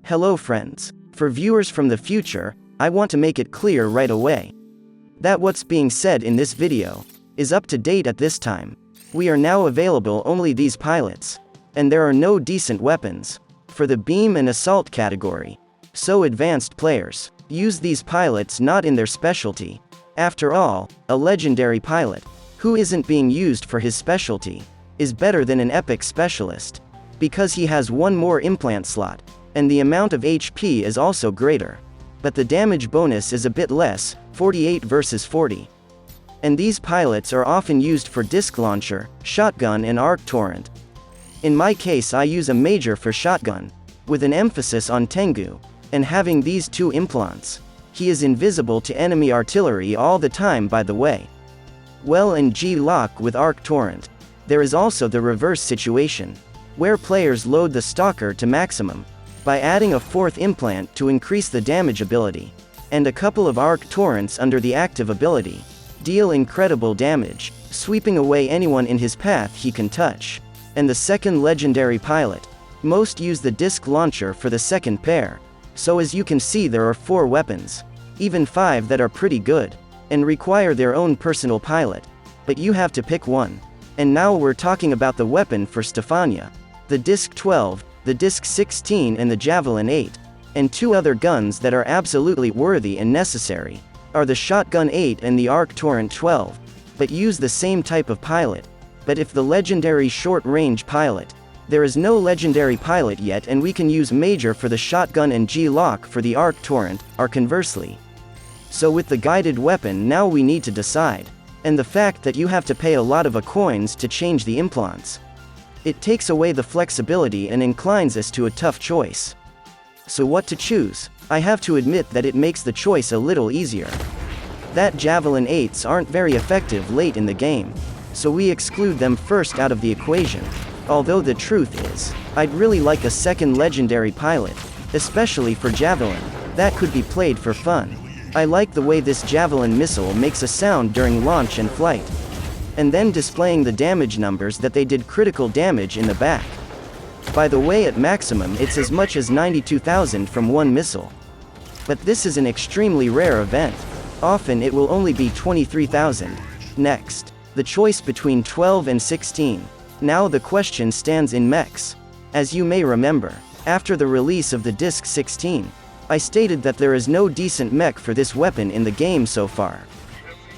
Hello friends. For viewers from the future, I want to make it clear right away that what's being said in this video is up to date at this time. We are now available only these pilots, and there are no decent weapons for the beam and assault category. So advanced players use these pilots not in their specialty. After all, a legendary pilot who isn't being used for his specialty is better than an epic specialist, because he has one more implant slot, and the amount of HP is also greater. But the damage bonus is a bit less, 48 versus 40. And these pilots are often used for disc launcher, shotgun and arc torrent. In my case I use a major for shotgun, with an emphasis on Tengu, and having these two implants. He is invisible to enemy artillery all the time by the way. Well, in G-Lock with arc torrent, there is also the reverse situation, where players load the stalker to maximum, by adding a fourth implant to increase the damage ability, and a couple of arc torrents under the active ability deal incredible damage, sweeping away anyone in his path he can touch. And the second legendary pilot, most use the disc launcher for the second pair, so as you can see there are 4 weapons, even 5 that are pretty good, and require their own personal pilot, but you have to pick one. And now we're talking about the weapon for Stefania, the disc 12, the disc 16 and the Javelin 8, and 2 other guns that are absolutely worthy and necessary are the shotgun 8 and the arc torrent 12, but use the same type of pilot. But if the legendary short-range pilot, there is no legendary pilot yet, and we can use major for the shotgun and G-Lock for the arc torrent, or conversely. So with the guided weapon now we need to decide. And the fact that you have to pay a lot of coins to change the implants, it takes away the flexibility and inclines us to a tough choice. So what to choose? I have to admit that it makes the choice a little easier. That Javelin 8s aren't very effective late in the game, so we exclude them first out of the equation. Although the truth is, I'd really like a second legendary pilot, especially for Javelin, that could be played for fun. I like the way this Javelin missile makes a sound during launch and flight, and then displaying the damage numbers that they did critical damage in the back. By the way, at maximum it's as much as 92,000 from one missile. But this is an extremely rare event. Often it will only be 23,000. Next, the choice between 12 and 16. Now the question stands in mechs. As you may remember, after the release of the disc 16, I stated that there is no decent mech for this weapon in the game so far.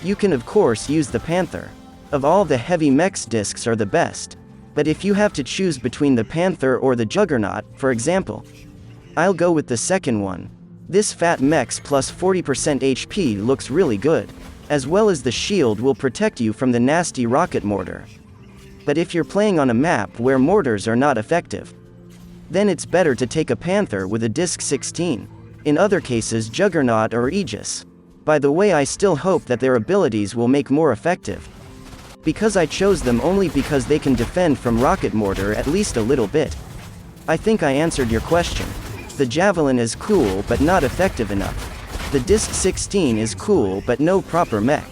You can of course use the Panther. Of all the heavy mechs, discs are the best. But if you have to choose between the Panther or the Juggernaut, for example, I'll go with the second one. This fat mechs plus 40% HP looks really good, as well as the shield will protect you from the nasty rocket mortar. But if you're playing on a map where mortars are not effective, then it's better to take a Panther with a disc 16. In other cases, Juggernaut or Aegis. By the way, I still hope that their abilities will make more effective, because I chose them only because they can defend from rocket mortar at least a little bit. I think I answered your question. The Javelin is cool but not effective enough. The disc 16 is cool but no proper mech.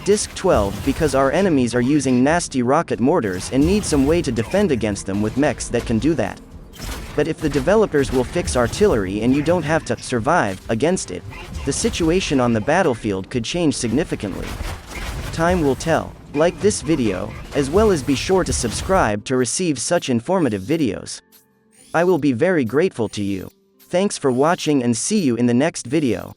Disc 12 because our enemies are using nasty rocket mortars and need some way to defend against them with mechs that can do that. But if the developers will fix artillery and you don't have to survive against it, the situation on the battlefield could change significantly. Time will tell. Like this video, as well as be sure to subscribe to receive such informative videos. I will be very grateful to you. Thanks for watching and see you in the next video.